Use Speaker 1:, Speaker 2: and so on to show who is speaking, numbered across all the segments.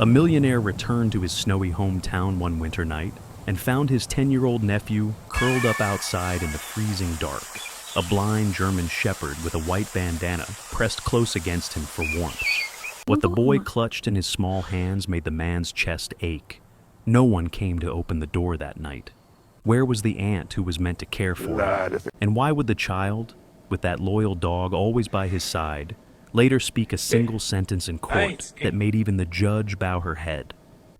Speaker 1: A millionaire returned to his snowy hometown one winter night and found his 10-year-old nephew curled up outside in the freezing dark, a blind German shepherd with a white bandana pressed close against him for warmth. What the boy clutched in his small hands made the man's chest ache. No one came to open the door that night. Where was the aunt who was meant to care for him? And why would the child, with that loyal dog always by his side, later speak a single sentence in court that made even the judge bow her head?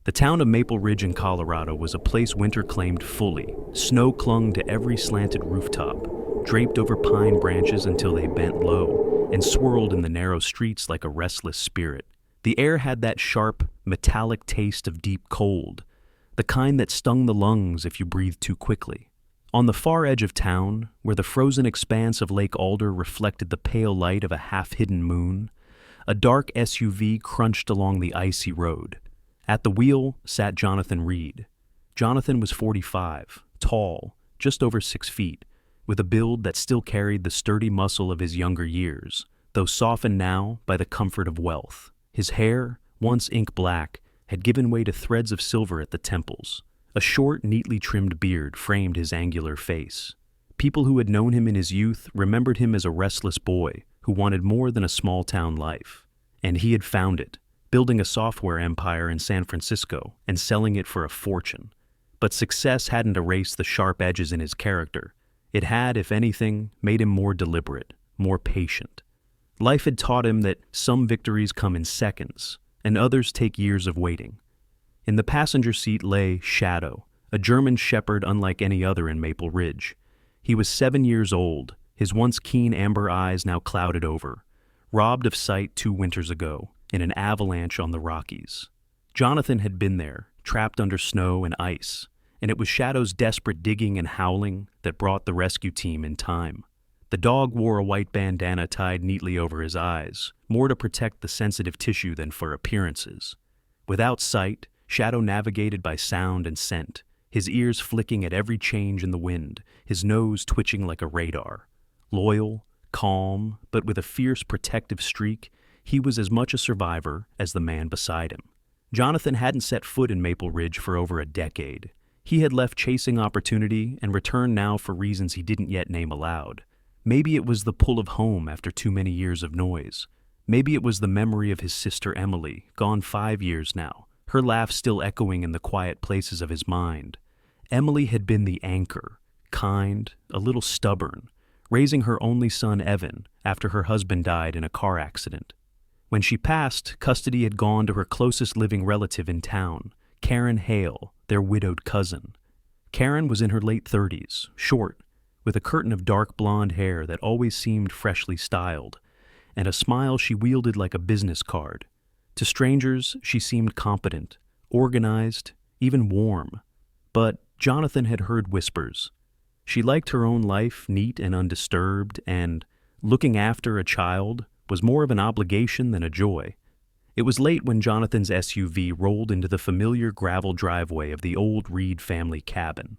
Speaker 1: The town of Maple Ridge in Colorado was a place winter claimed fully. Snow clung to every slanted rooftop, draped over pine branches until they bent low, and swirled in the narrow streets like a restless spirit. The air had that sharp, metallic taste of deep cold, the kind that stung the lungs if you breathed too quickly. On the far edge of town, where the frozen expanse of Lake Alder reflected the pale light of a half-hidden moon, a dark SUV crunched along the icy road. At the wheel sat Jonathan Reed. Jonathan was 45, tall, just over 6 feet, with a build that still carried the sturdy muscle of his younger years, though softened now by the comfort of wealth. His hair, once ink black, had given way to threads of silver at the temples. A short, neatly trimmed beard framed his angular face. People who had known him in his youth remembered him as a restless boy who wanted more than a small-town life. And he had found it, building a software empire in San Francisco and selling it for a fortune. But success hadn't erased the sharp edges in his character. It had, if anything, made him more deliberate, more patient. Life had taught him that some victories come in seconds, and others take years of waiting. In the passenger seat lay Shadow, a German shepherd unlike any other in Maple Ridge. He was 7 years old, his once keen amber eyes now clouded over, robbed of sight 2 winters ago, in an avalanche on the Rockies. Jonathan had been there, trapped under snow and ice, and it was Shadow's desperate digging and howling that brought the rescue team in time. The dog wore a white bandana tied neatly over his eyes, more to protect the sensitive tissue than for appearances. Without sight, Shadow navigated by sound and scent, his ears flicking at every change in the wind, his nose twitching like a radar. Loyal, calm, but with a fierce protective streak, he was as much a survivor as the man beside him. Jonathan hadn't set foot in Maple Ridge for over a decade. He had left chasing opportunity and returned now for reasons he didn't yet name aloud. Maybe it was the pull of home after too many years of noise. Maybe it was the memory of his sister Emily, gone 5 years now, her laugh still echoing in the quiet places of his mind. Emily had been the anchor, kind, a little stubborn, raising her only son Evan after her husband died in a car accident. When she passed, custody had gone to her closest living relative in town, Karen Hale, their widowed cousin. Karen was in her late 30s, short, with a curtain of dark blonde hair that always seemed freshly styled, and a smile she wielded like a business card. To strangers, she seemed competent, organized, even warm. But Jonathan had heard whispers. She liked her own life neat and undisturbed, and looking after a child was more of an obligation than a joy. It was late when Jonathan's SUV rolled into the familiar gravel driveway of the old Reed family cabin.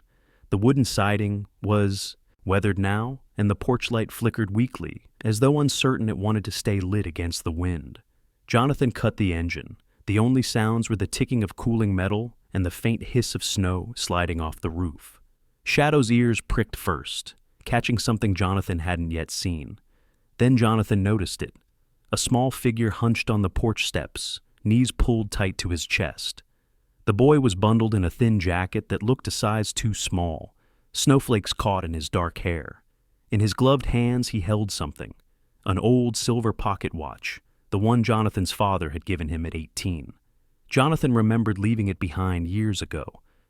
Speaker 1: The wooden siding was weathered now, and the porch light flickered weakly, as though uncertain it wanted to stay lit against the wind. Jonathan cut the engine. The only sounds were the ticking of cooling metal and the faint hiss of snow sliding off the roof. Shadow's ears pricked first, catching something Jonathan hadn't yet seen. Then Jonathan noticed it. A small figure hunched on the porch steps, knees pulled tight to his chest. The boy was bundled in a thin jacket that looked a size too small, snowflakes caught in his dark hair. In his gloved hands he held something, an old silver pocket watch, the one Jonathan's father had given him at 18. Jonathan remembered leaving it behind years ago,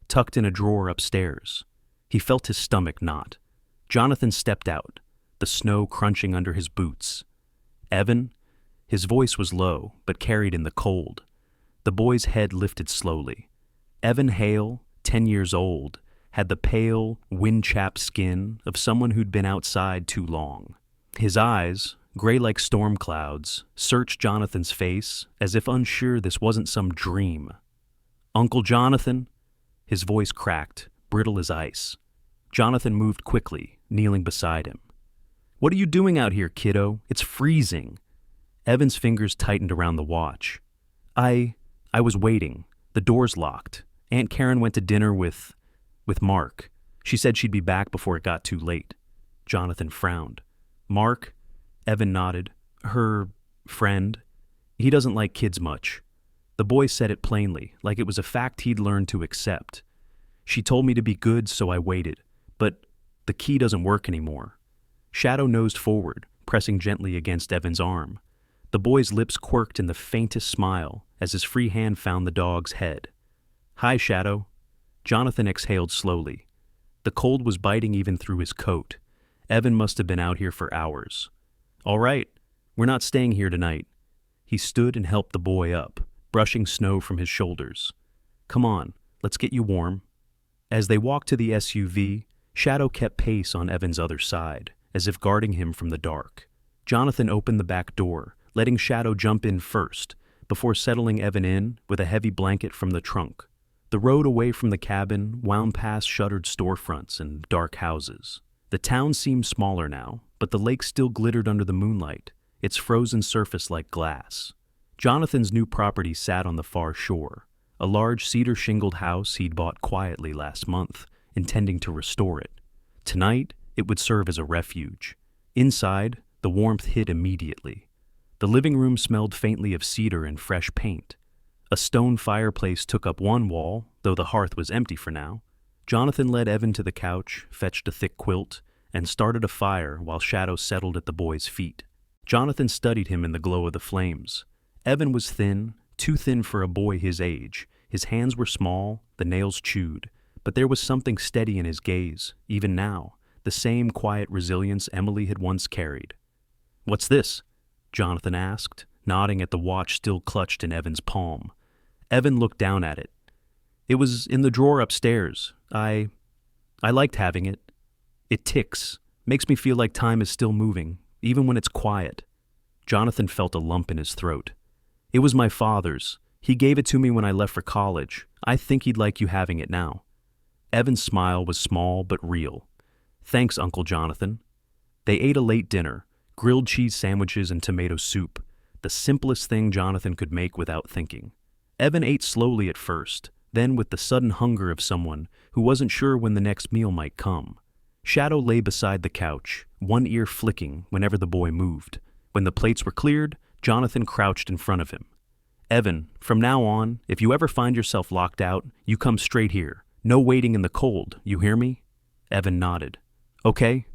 Speaker 1: tucked in a drawer upstairs. He felt his stomach knot. Jonathan stepped out, the snow crunching under his boots. Evan? His voice was low, but carried in the cold. The boy's head lifted slowly. Evan Hale, 10 years old, had the pale, wind-chapped skin of someone who'd been outside too long. His eyes, gray like storm clouds, searched Jonathan's face as if unsure this wasn't some dream. "Uncle Jonathan?" His voice cracked, brittle as ice. Jonathan moved quickly, kneeling beside him. "What are you doing out here, kiddo? It's freezing." Evan's fingers tightened around the watch. I I was waiting. The door's locked. Aunt Karen went to dinner with Mark. She said she'd be back before it got too late. Jonathan frowned. Mark? Evan nodded. Her friend? He doesn't like kids much. The boy said it plainly, like it was a fact he'd learned to accept. She told me to be good, so I waited. But the key doesn't work anymore. Shadow nosed forward, pressing gently against Evan's arm. The boy's lips quirked in the faintest smile as his free hand found the dog's head. Hi, Shadow. Jonathan exhaled slowly. The cold was biting even through his coat. Evan must have been out here for hours. All right, we're not staying here tonight. He stood and helped the boy up, brushing snow from his shoulders. Come on, let's get you warm. As they walked to the SUV, Shadow kept pace on Evan's other side, as if guarding him from the dark. Jonathan opened the back door, letting Shadow jump in first, before settling Evan in with a heavy blanket from the trunk. The road away from the cabin wound past shuttered storefronts and dark houses. The town seemed smaller now, but the lake still glittered under the moonlight, its frozen surface like glass. Jonathan's new property sat on the far shore, a large cedar-shingled house he'd bought quietly last month, intending to restore it. Tonight, it would serve as a refuge. Inside, the warmth hit immediately. The living room smelled faintly of cedar and fresh paint. A stone fireplace took up one wall, though the hearth was empty for now. Jonathan led Evan to the couch, fetched a thick quilt, and started a fire while Shadow settled at the boy's feet. Jonathan studied him in the glow of the flames. Evan was thin, too thin for a boy his age. His hands were small, the nails chewed, but there was something steady in his gaze, even now, the same quiet resilience Emily had once carried. What's this? Jonathan asked, nodding at the watch still clutched in Evan's palm. Evan looked down at it. It was in the drawer upstairs. I liked having it. It ticks, makes me feel like time is still moving, even when it's quiet. Jonathan felt a lump in his throat. It was my father's. He gave it to me when I left for college. I think he'd like you having it now. Evan's smile was small but real. Thanks, Uncle Jonathan. They ate a late dinner, grilled cheese sandwiches and tomato soup, the simplest thing Jonathan could make without thinking. Evan ate slowly at first, then with the sudden hunger of someone who wasn't sure when the next meal might come. Shadow lay beside the couch, one ear flicking whenever the boy moved. When the plates were cleared, Jonathan crouched in front of him. Evan, from now on, if you ever find yourself locked out, you come straight here. No waiting in the cold, you hear me? Evan nodded. Okay.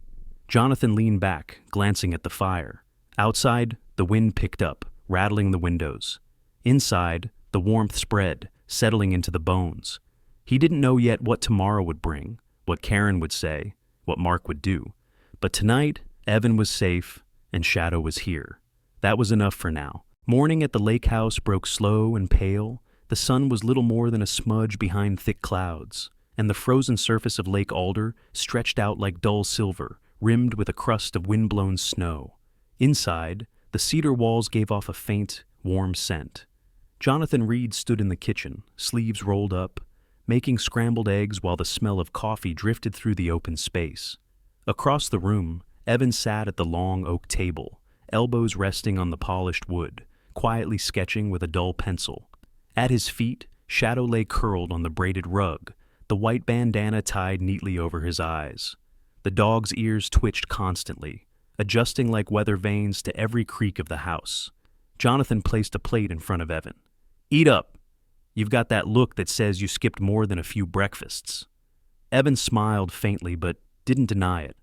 Speaker 1: Jonathan leaned back, glancing at the fire. Outside, the wind picked up, rattling the windows. Inside, the warmth spread, settling into the bones. He didn't know yet what tomorrow would bring, what Karen would say, what Mark would do. But tonight, Evan was safe, and Shadow was here. That was enough for now. Morning at the lake house broke slow and pale. The sun was little more than a smudge behind thick clouds, and the frozen surface of Lake Alder stretched out like dull silver, rimmed with a crust of wind-blown snow. Inside, the cedar walls gave off a faint, warm scent. Jonathan Reed stood in the kitchen, sleeves rolled up, making scrambled eggs while the smell of coffee drifted through the open space. Across the room, Evan sat at the long oak table, elbows resting on the polished wood, quietly sketching with a dull pencil. At his feet, Shadow lay curled on the braided rug, the white bandana tied neatly over his eyes. The dog's ears twitched constantly, adjusting like weather vanes to every creak of the house. Jonathan placed a plate in front of Evan. Eat up. You've got that look that says you skipped more than a few breakfasts. Evan smiled faintly but didn't deny it.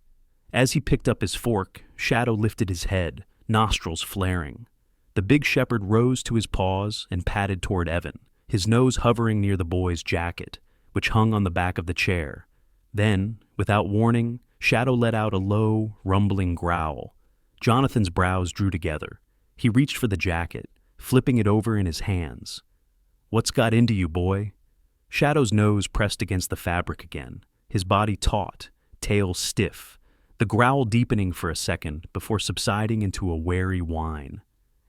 Speaker 1: As he picked up his fork, Shadow lifted his head, nostrils flaring. The big shepherd rose to his paws and padded toward Evan, his nose hovering near the boy's jacket, which hung on the back of the chair. Then, without warning, Shadow let out a low, rumbling growl. Jonathan's brows drew together. He reached for the jacket, flipping it over in his hands. What's got into you, boy? Shadow's nose pressed against the fabric again, his body taut, tail stiff, the growl deepening for a second before subsiding into a wary whine.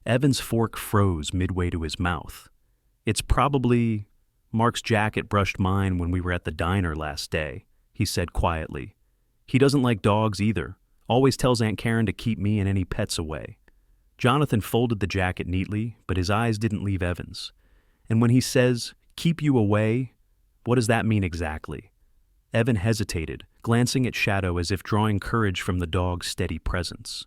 Speaker 1: Evan's fork froze midway to his mouth. It's probably... Mark's jacket brushed mine when we were at the diner last day, he said quietly. He doesn't like dogs either. Always tells Aunt Karen to keep me and any pets away. Jonathan folded the jacket neatly, but his eyes didn't leave Evan's. And when he says, keep you away, what does that mean exactly? Evan hesitated, glancing at Shadow as if drawing courage from the dog's steady presence.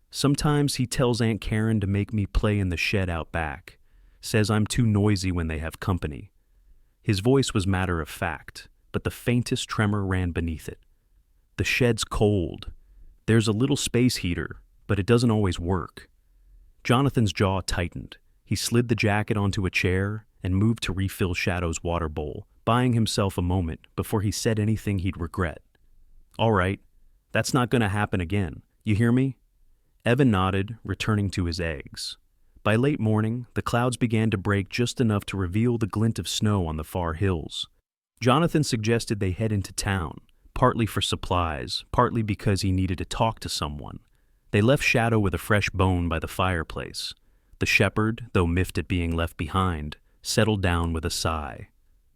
Speaker 1: Sometimes he tells Aunt Karen to make me play in the shed out back. Says I'm too noisy when they have company. His voice was matter of fact, but the faintest tremor ran beneath it. The shed's cold. There's a little space heater, but it doesn't always work. Jonathan's jaw tightened. He slid the jacket onto a chair and moved to refill Shadow's water bowl, buying himself a moment before he said anything he'd regret. All right, that's not going to happen again. You hear me? Evan nodded, returning to his eggs. By late morning, the clouds began to break just enough to reveal the glint of snow on the far hills. Jonathan suggested they head into town, partly for supplies, partly because he needed to talk to someone. They left Shadow with a fresh bone by the fireplace. The shepherd, though miffed at being left behind, settled down with a sigh.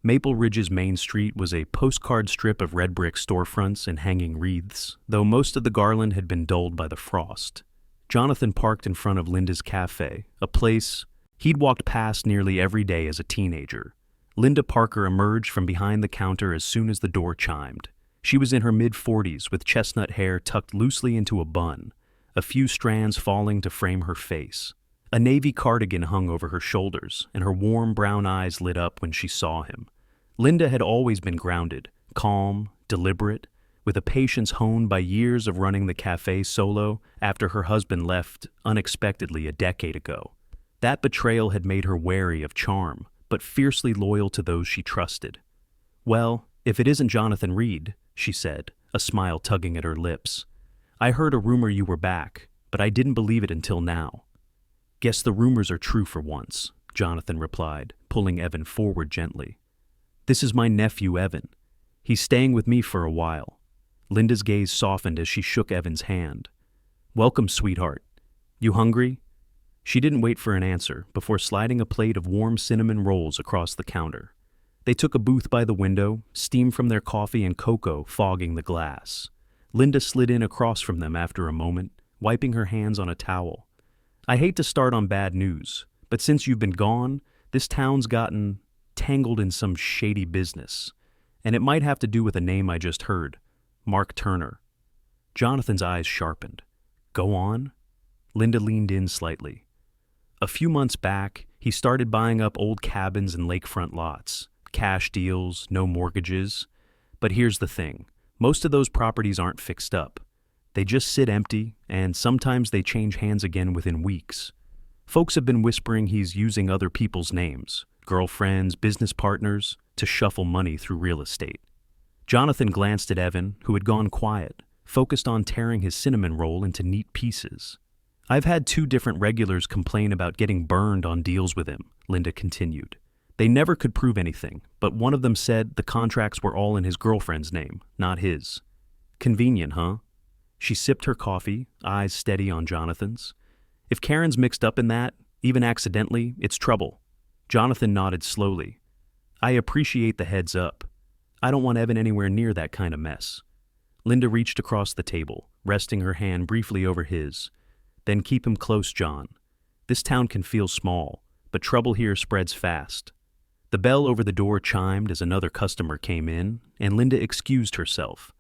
Speaker 1: Maple Ridge's main street was a postcard strip of red brick storefronts and hanging wreaths, though most of the garland had been dulled by the frost. Jonathan parked in front of Linda's Cafe, a place he'd walked past nearly every day as a teenager. Linda Parker emerged from behind the counter as soon as the door chimed. She was in her mid-40s with chestnut hair tucked loosely into a bun, a few strands falling to frame her face. A navy cardigan hung over her shoulders, and her warm brown eyes lit up when she saw him. Linda had always been grounded, calm, deliberate, with a patience honed by years of running the cafe solo after her husband left unexpectedly a decade ago. That betrayal had made her wary of charm, but fiercely loyal to those she trusted. Well, if it isn't Jonathan Reed, she said, a smile tugging at her lips. I heard a rumor you were back, but I didn't believe it until now. Guess the rumors are true for once, Jonathan replied, pulling Evan forward gently. This is my nephew, Evan. He's staying with me for a while. Linda's gaze softened as she shook Evan's hand. Welcome, sweetheart. You hungry? She didn't wait for an answer before sliding a plate of warm cinnamon rolls across the counter. They took a booth by the window, steam from their coffee and cocoa fogging the glass. Linda slid in across from them after a moment, wiping her hands on a towel. I hate to start on bad news, but since you've been gone, this town's gotten tangled in some shady business. And it might have to do with a name I just heard. Mark Turner. Jonathan's eyes sharpened. Go on? Linda leaned in slightly. A few months back, he started buying up old cabins and lakefront lots. Cash deals, no mortgages. But here's the thing. Most of those properties aren't fixed up. They just sit empty, and sometimes they change hands again within weeks. Folks have been whispering he's using other people's names, girlfriends, business partners, to shuffle money through real estate. Jonathan glanced at Evan, who had gone quiet, focused on tearing his cinnamon roll into neat pieces. I've had 2 different regulars complain about getting burned on deals with him, Linda continued. They never could prove anything, but one of them said the contracts were all in his girlfriend's name, not his. Convenient, huh? She sipped her coffee, eyes steady on Jonathan's. If Karen's mixed up in that, even accidentally, it's trouble. Jonathan nodded slowly. I appreciate the heads up. I don't want Evan anywhere near that kind of mess. Linda reached across the table, resting her hand briefly over his. Then keep him close, John. This town can feel small, but trouble here spreads fast. The bell over the door chimed as another customer came in, and Linda excused herself.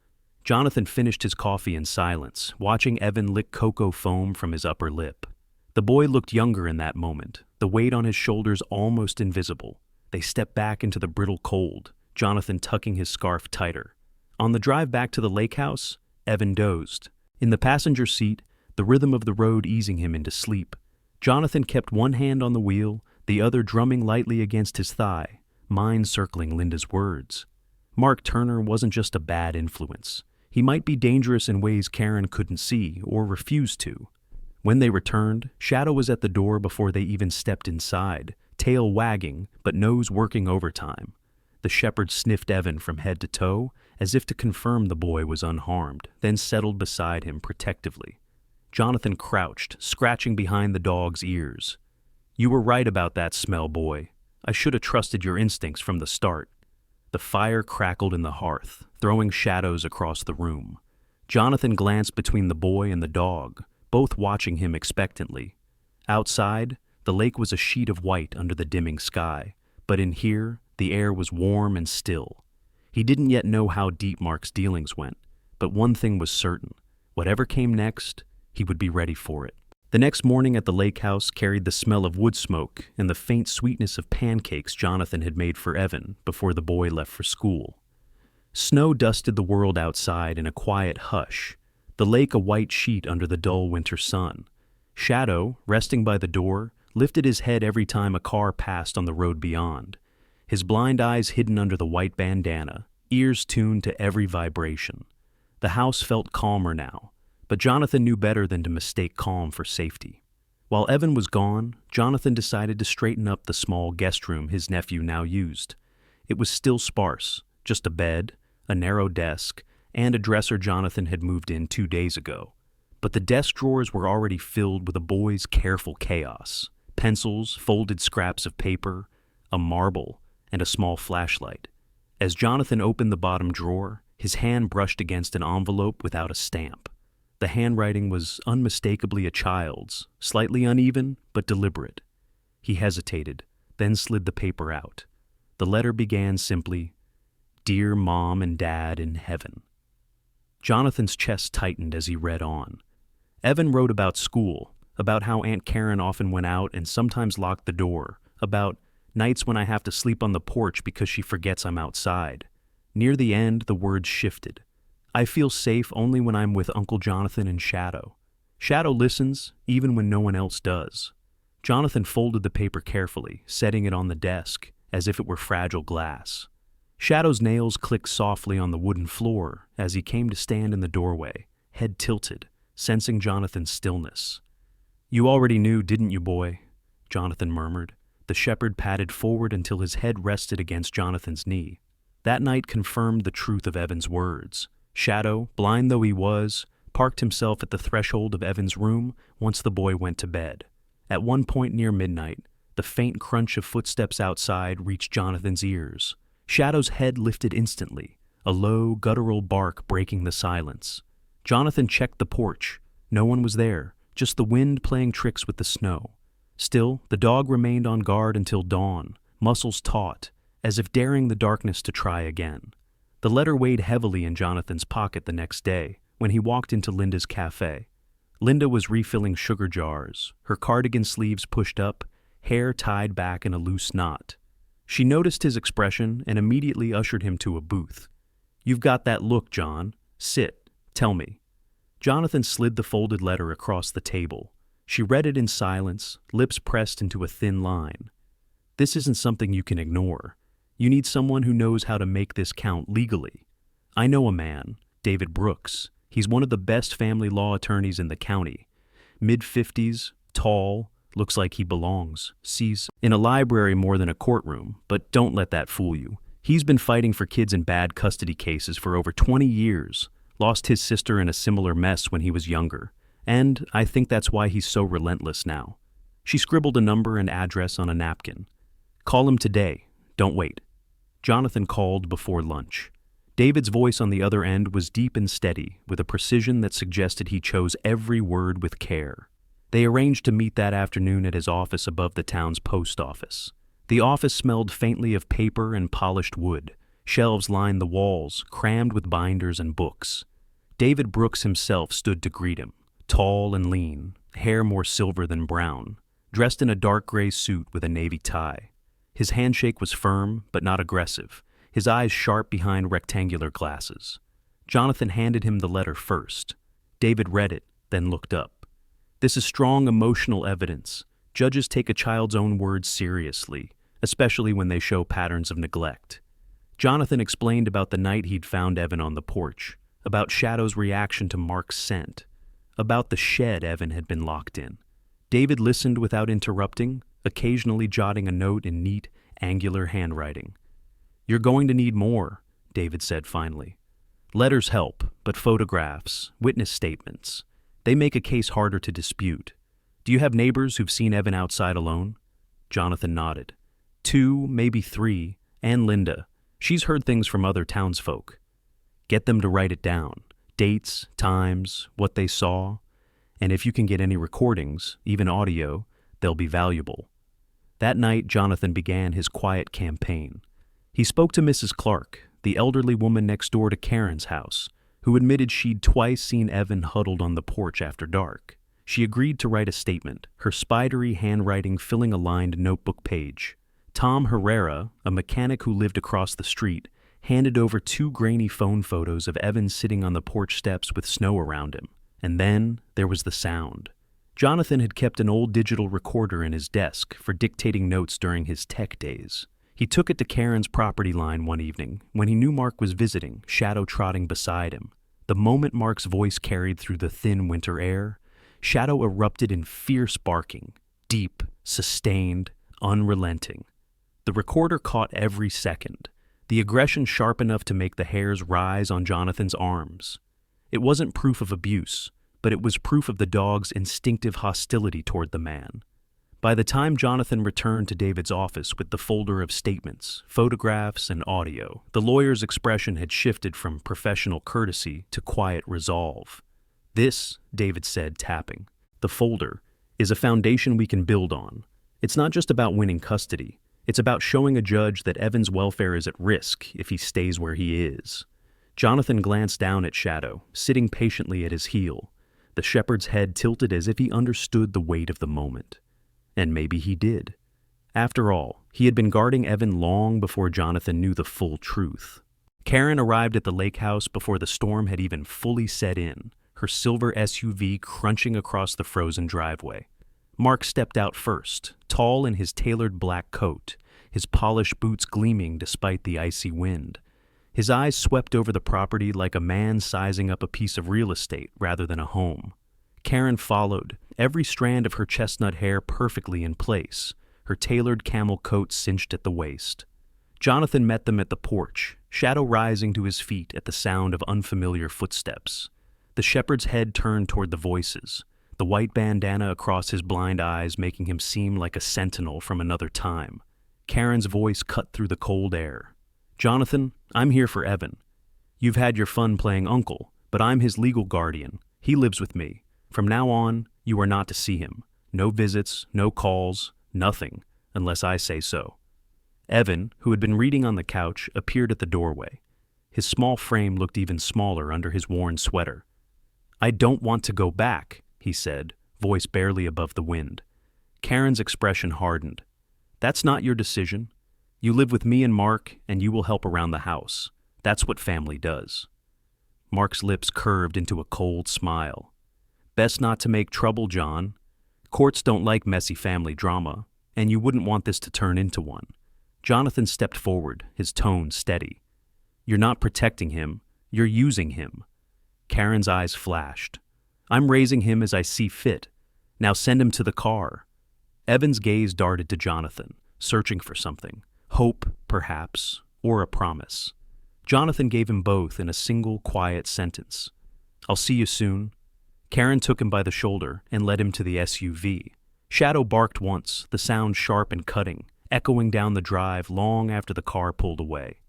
Speaker 1: Jonathan finished his coffee in silence, watching Evan lick cocoa foam from his upper lip. The boy looked younger in that moment, the weight on his shoulders almost invisible. They stepped back into the brittle cold, Jonathan tucking his scarf tighter. On the drive back to the lake house, Evan dozed. In the passenger seat, the rhythm of the road easing him into sleep. Jonathan kept one hand on the wheel, the other drumming lightly against his thigh, mind circling Linda's words. Mark Turner wasn't just a bad influence. He might be dangerous in ways Karen couldn't see or refused to. When they returned, Shadow was at the door before they even stepped inside, tail wagging, but nose working overtime. The shepherd sniffed Evan from head to toe, as if to confirm the boy was unharmed, then settled beside him protectively. Jonathan crouched, scratching behind the dog's ears. You were right about that smell, boy. I should have trusted your instincts from the start. The fire crackled in the hearth, throwing shadows across the room. Jonathan glanced between the boy and the dog, both watching him expectantly. Outside, the lake was a sheet of white under the dimming sky, But in here, the air was warm and still. He didn't yet know how deep Mark's dealings went, but one thing was certain. Whatever came next, he would be ready for it. The next morning at the lake house carried the smell of wood smoke and the faint sweetness of pancakes Jonathan had made for Evan before the boy left for school. Snow dusted the world outside in a quiet hush, the lake a white sheet under the dull winter sun. Shadow, resting by the door, lifted his head every time a car passed on the road beyond, his blind eyes hidden under the white bandana, ears tuned to every vibration. The house felt calmer now, but Jonathan knew better than to mistake calm for safety. While Evan was gone, Jonathan decided to straighten up the small guest room his nephew now used. It was still sparse, just a bed, a narrow desk, and a dresser Jonathan had moved in 2 days ago. But the desk drawers were already filled with a boy's careful chaos: pencils, folded scraps of paper, a marble, and a small flashlight. As Jonathan opened the bottom drawer, his hand brushed against an envelope without a stamp. The handwriting was unmistakably a child's, slightly uneven but deliberate. He hesitated, then slid the paper out. The letter began simply, "Dear Mom and Dad in Heaven." Jonathan's chest tightened as he read on. Evan wrote about school, about how Aunt Karen often went out and sometimes locked the door, about nights when I have to sleep on the porch because she forgets I'm outside. Near the end, the words shifted. I feel safe only when I'm with Uncle Jonathan and Shadow. Shadow listens, even when no one else does. Jonathan folded the paper carefully, setting it on the desk, as if it were fragile glass. Shadow's nails clicked softly on the wooden floor as he came to stand in the doorway, head tilted, sensing Jonathan's stillness. You already knew, didn't you, boy? Jonathan murmured. The shepherd padded forward until his head rested against Jonathan's knee. That night confirmed the truth of Evan's words. Shadow, blind though he was, parked himself at the threshold of Evan's room once the boy went to bed. At one point near midnight, the faint crunch of footsteps outside reached Jonathan's ears. Shadow's head lifted instantly, a low, guttural bark breaking the silence. Jonathan checked the porch. No one was there, just the wind playing tricks with the snow. Still, the dog remained on guard until dawn, muscles taut, as if daring the darkness to try again. The letter weighed heavily in Jonathan's pocket the next day, when he walked into Linda's cafe. Linda was refilling sugar jars, her cardigan sleeves pushed up, hair tied back in a loose knot. She noticed his expression and immediately ushered him to a booth. You've got that look, John. Sit. Tell me. Jonathan slid the folded letter across the table. She read it in silence, lips pressed into a thin line. This isn't something you can ignore. You need someone who knows how to make this count legally. I know a man, David Brooks. He's one of the best family law attorneys in the county. Mid-50s, tall, looks like he belongs. Sees in a library more than a courtroom, but don't let that fool you. He's been fighting for kids in bad custody cases for over 20 years. Lost his sister in a similar mess when he was younger. And I think that's why he's so relentless now. She scribbled a number and address on a napkin. Call him today. Don't wait. Jonathan called before lunch. David's voice on the other end was deep and steady, with a precision that suggested he chose every word with care. They arranged to meet that afternoon at his office above the town's post office. The office smelled faintly of paper and polished wood. Shelves lined the walls, crammed with binders and books. David Brooks himself stood to greet him. Tall and lean, hair more silver than brown, dressed in a dark gray suit with a navy tie. His handshake was firm, but not aggressive, his eyes sharp behind rectangular glasses. Jonathan handed him the letter first. David read it, then looked up. This is strong emotional evidence. Judges take a child's own words seriously, especially when they show patterns of neglect. Jonathan explained about the night he'd found Evan on the porch, about Shadow's reaction to Mark's scent, about the shed Evan had been locked in. David listened without interrupting, occasionally jotting a note in neat, angular handwriting. You're going to need more, David said finally. Letters help, but photographs, witness statements, they make a case harder to dispute. Do you have neighbors who've seen Evan outside alone? Jonathan nodded. 2, maybe 3, and Linda. She's heard things from other townsfolk. Get them to write it down. Dates, times, what they saw, and if you can get any recordings, even audio, they'll be valuable. That night, Jonathan began his quiet campaign. He spoke to Mrs. Clark, the elderly woman next door to Karen's house, who admitted she'd twice seen Evan huddled on the porch after dark. She agreed to write a statement, her spidery handwriting filling a lined notebook page. Tom Herrera, a mechanic who lived across the street, handed over 2 grainy phone photos of Evan sitting on the porch steps with snow around him. And then there was the sound. Jonathan had kept an old digital recorder in his desk for dictating notes during his tech days. He took it to Karen's property line one evening when he knew Mark was visiting, Shadow trotting beside him. The moment Mark's voice carried through the thin winter air, Shadow erupted in fierce barking, deep, sustained, unrelenting. The recorder caught every second, the aggression sharp enough to make the hairs rise on Jonathan's arms. It wasn't proof of abuse, but it was proof of the dog's instinctive hostility toward the man. By the time Jonathan returned to David's office with the folder of statements, photographs, and audio, the lawyer's expression had shifted from professional courtesy to quiet resolve. "This," David said, tapping, "the folder, is a foundation we can build on. It's not just about winning custody. It's about showing a judge that Evan's welfare is at risk if he stays where he is." Jonathan glanced down at Shadow, sitting patiently at his heel, the shepherd's head tilted as if he understood the weight of the moment. And maybe he did. After all, he had been guarding Evan long before Jonathan knew the full truth. Karen arrived at the lake house before the storm had even fully set in, her silver SUV crunching across the frozen driveway. Mark stepped out first, tall in his tailored black coat, his polished boots gleaming despite the icy wind. His eyes swept over the property like a man sizing up a piece of real estate rather than a home. Karen followed, every strand of her chestnut hair perfectly in place, her tailored camel coat cinched at the waist. Jonathan met them at the porch, Shadow rising to his feet at the sound of unfamiliar footsteps. The shepherd's head turned toward the voices, the white bandana across his blind eyes making him seem like a sentinel from another time. Karen's voice cut through the cold air. "Jonathan, I'm here for Evan. You've had your fun playing uncle, but I'm his legal guardian. He lives with me. From now on, you are not to see him. No visits, no calls, nothing, unless I say so." Evan, who had been reading on the couch, appeared at the doorway. His small frame looked even smaller under his worn sweater. "I don't want to go back," he said, voice barely above the wind. Karen's expression hardened. "That's not your decision. You live with me and Mark, and you will help around the house. That's what family does." Mark's lips curved into a cold smile. "Best not to make trouble, John. Courts don't like messy family drama, and you wouldn't want this to turn into one." Jonathan stepped forward, his tone steady. "You're not protecting him, you're using him." Karen's eyes flashed. "I'm raising him as I see fit. Now send him to the car." Evan's gaze darted to Jonathan, searching for something. Hope, perhaps, or a promise. Jonathan gave him both in a single quiet sentence. "I'll see you soon." Karen took him by the shoulder and led him to the SUV. Shadow barked once, the sound sharp and cutting, echoing down the drive long after the car pulled away.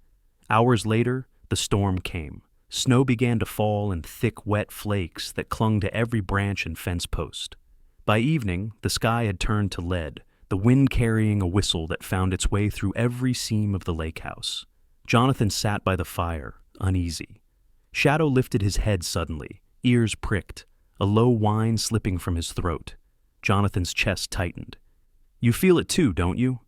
Speaker 1: Hours later, the storm came. Snow began to fall in thick, wet flakes that clung to every branch and fence post. By evening, the sky had turned to lead, the wind carrying a whistle that found its way through every seam of the lake house. Jonathan sat by the fire, uneasy. Shadow lifted his head suddenly, ears pricked, a low whine slipping from his throat. Jonathan's chest tightened. "You feel it too, don't you?"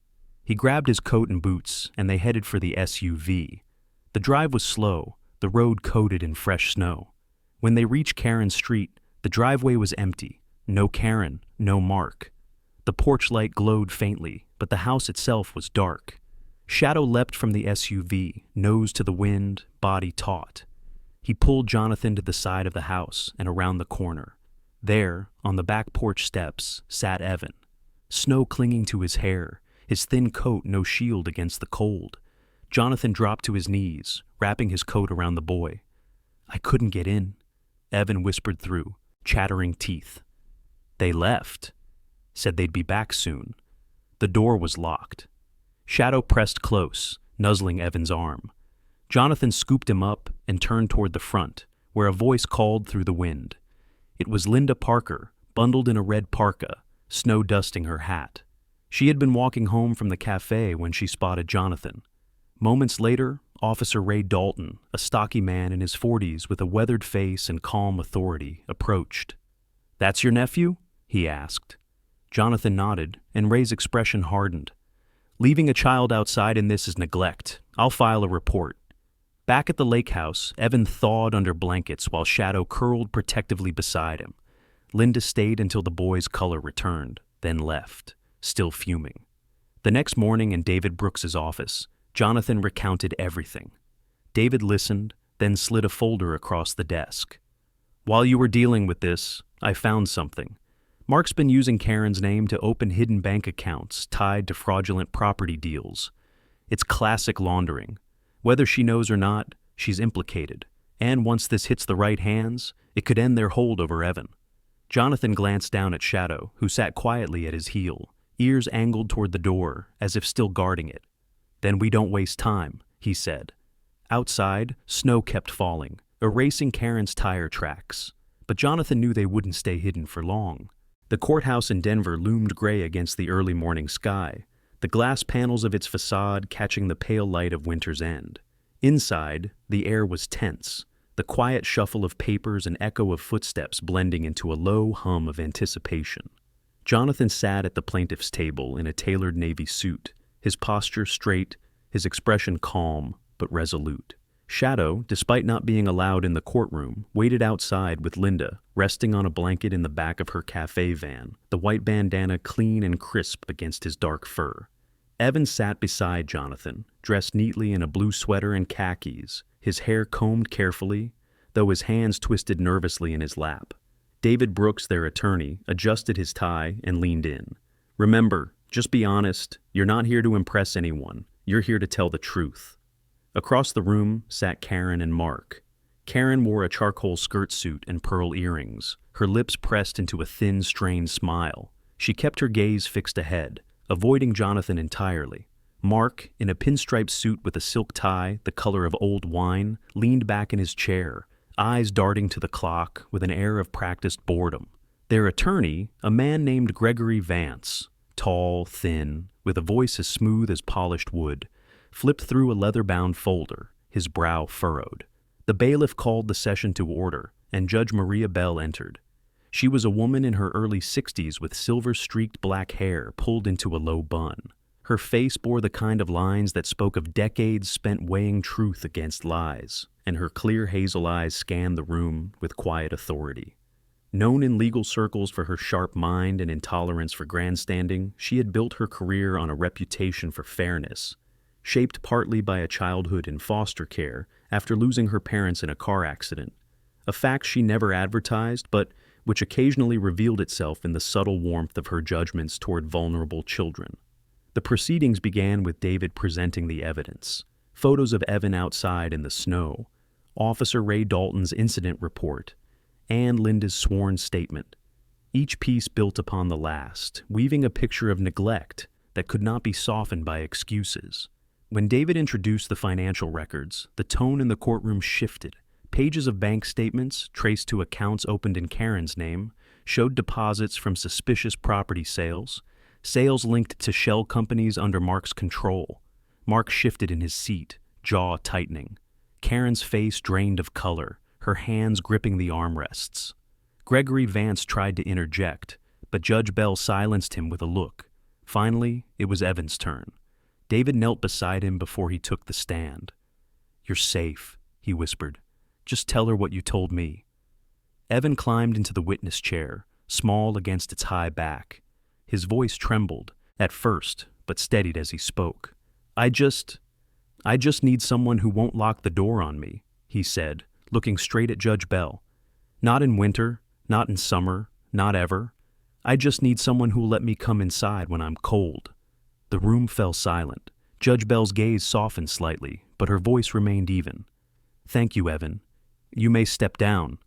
Speaker 1: He grabbed his coat and boots, and they headed for the SUV. The drive was slow, the road coated in fresh snow. When they reached Karen's street, the driveway was empty. No Karen, no Mark. The porch light glowed faintly, but the house itself was dark. Shadow leapt from the SUV, nose to the wind, body taut. He pulled Jonathan to the side of the house and around the corner. There, on the back porch steps, sat Evan. Snow clinging to his hair, his thin coat no shield against the cold. Jonathan dropped to his knees, wrapping his coat around the boy. "I couldn't get in," Evan whispered through, chattering teeth. "They left. Said they'd be back soon." The door was locked. Shadow pressed close, nuzzling Evan's arm. Jonathan scooped him up and turned toward the front, where a voice called through the wind. It was Linda Parker, bundled in a red parka, snow dusting her hat. She had been walking home from the cafe when she spotted Jonathan. Moments later, Officer Ray Dalton, a stocky man in his 40s with a weathered face and calm authority, approached. "That's your nephew?" he asked. Jonathan nodded, and Ray's expression hardened. "Leaving a child outside in this is neglect. I'll file a report." Back at the lake house, Evan thawed under blankets while Shadow curled protectively beside him. Linda stayed until the boy's color returned, then left, still fuming. The next morning in David Brooks's office, Jonathan recounted everything. David listened, then slid a folder across the desk. "While you were dealing with this, I found something. Mark's been using Karen's name to open hidden bank accounts tied to fraudulent property deals. It's classic laundering. Whether she knows or not, she's implicated. And once this hits the right hands, it could end their hold over Evan." Jonathan glanced down at Shadow, who sat quietly at his heel, ears angled toward the door, as if still guarding it. "Then we don't waste time," he said. Outside, snow kept falling, erasing Karen's tire tracks. But Jonathan knew they wouldn't stay hidden for long. The courthouse in Denver loomed gray against the early morning sky, the glass panels of its facade catching the pale light of winter's end. Inside, the air was tense, the quiet shuffle of papers and echo of footsteps blending into a low hum of anticipation. Jonathan sat at the plaintiff's table in a tailored navy suit, his posture straight, his expression calm but resolute. Shadow, despite not being allowed in the courtroom, waited outside with Linda, resting on a blanket in the back of her cafe van, the white bandana clean and crisp against his dark fur. Evan sat beside Jonathan, dressed neatly in a blue sweater and khakis, his hair combed carefully, though his hands twisted nervously in his lap. David Brooks, their attorney, adjusted his tie and leaned in. "Remember, just be honest. You're not here to impress anyone. You're here to tell the truth." Across the room sat Karen and Mark. Karen wore a charcoal skirt suit and pearl earrings, her lips pressed into a thin, strained smile. She kept her gaze fixed ahead, avoiding Jonathan entirely. Mark, in a pinstripe suit with a silk tie the color of old wine, leaned back in his chair, eyes darting to the clock with an air of practiced boredom. Their attorney, a man named Gregory Vance, tall, thin, with a voice as smooth as polished wood, flipped through a leather-bound folder, his brow furrowed. The bailiff called the session to order, and Judge Maria Bell entered. She was a woman in her early 60s with silver-streaked black hair pulled into a low bun. Her face bore the kind of lines that spoke of decades spent weighing truth against lies, and her clear hazel eyes scanned the room with quiet authority. Known in legal circles for her sharp mind and intolerance for grandstanding, she had built her career on a reputation for fairness, shaped partly by a childhood in foster care after losing her parents in a car accident, a fact she never advertised but which occasionally revealed itself in the subtle warmth of her judgments toward vulnerable children. The proceedings began with David presenting the evidence, photos of Evan outside in the snow, Officer Ray Dalton's incident report, and Linda's sworn statement. Each piece built upon the last, weaving a picture of neglect that could not be softened by excuses. When David introduced the financial records, the tone in the courtroom shifted. Pages of bank statements, traced to accounts opened in Karen's name, showed deposits from suspicious property sales, sales linked to shell companies under Mark's control. Mark shifted in his seat, jaw tightening. Karen's face drained of color, her hands gripping the armrests. Gregory Vance tried to interject, but Judge Bell silenced him with a look. Finally, it was Evan's turn. David knelt beside him before he took the stand. "You're safe," he whispered. "Just tell her what you told me." Evan climbed into the witness chair, small against its high back. His voice trembled, at first, but steadied as he spoke. I just need someone who won't lock the door on me," he said, looking straight at Judge Bell. "Not in winter, not in summer, not ever. I just need someone who'll let me come inside when I'm cold." The room fell silent. Judge Bell's gaze softened slightly, but her voice remained even. "Thank you, Evan. You may step down."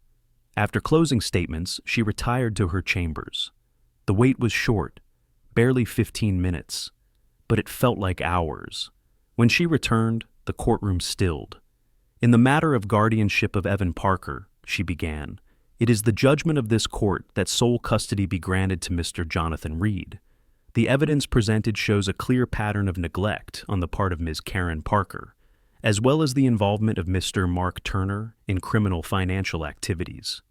Speaker 1: After closing statements, she retired to her chambers. The wait was short, barely 15 minutes, but it felt like hours. When she returned, the courtroom stilled. "In the matter of guardianship of Evan Parker," she began, "it is the judgment of this court that sole custody be granted to Mr. Jonathan Reed. The evidence presented shows a clear pattern of neglect on the part of Ms. Karen Parker, as well as the involvement of Mr. Mark Turner in criminal financial activities.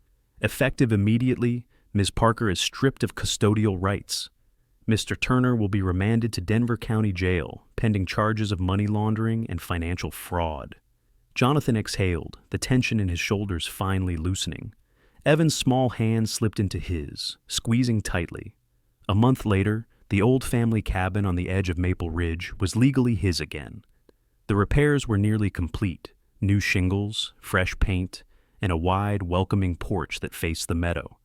Speaker 1: Effective immediately, Ms. Parker is stripped of custodial rights. Mr. Turner will be remanded to Denver County Jail, pending charges of money laundering and financial fraud. Jonathan exhaled, the tension in his shoulders finally loosening. Evan's small hand slipped into his, squeezing tightly. A month later, the old family cabin on the edge of Maple Ridge was legally his again. The repairs were nearly complete: new shingles, fresh paint, and a wide, welcoming porch that faced the meadow.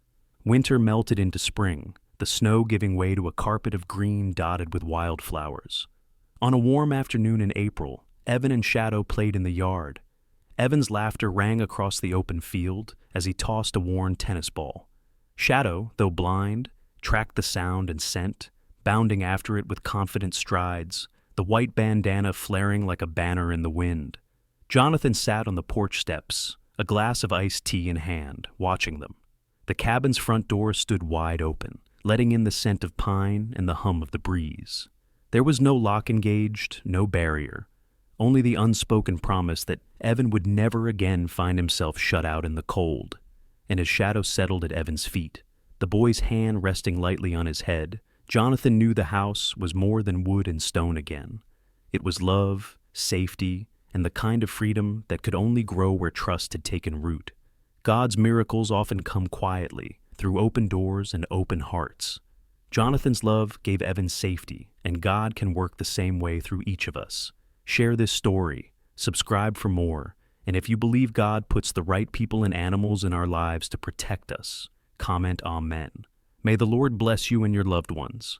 Speaker 1: Winter melted into spring, the snow giving way to a carpet of green dotted with wildflowers. On a warm afternoon in April, Evan and Shadow played in the yard. Evan's laughter rang across the open field as he tossed a worn tennis ball. Shadow, though blind, tracked the sound and scent, bounding after it with confident strides, the white bandana flaring like a banner in the wind. Jonathan sat on the porch steps, a glass of iced tea in hand, watching them. The cabin's front door stood wide open, letting in the scent of pine and the hum of the breeze. There was no lock engaged, no barrier, only the unspoken promise that Evan would never again find himself shut out in the cold. And as Shadow settled at Evan's feet, the boy's hand resting lightly on his head, Jonathan knew the house was more than wood and stone again. It was love, safety, and the kind of freedom that could only grow where trust had taken root. God's miracles often come quietly, through open doors and open hearts. Jonathan's love gave Evan safety, and God can work the same way through each of us. Share this story, subscribe for more, and if you believe God puts the right people and animals in our lives to protect us, comment Amen. May the Lord bless you and your loved ones.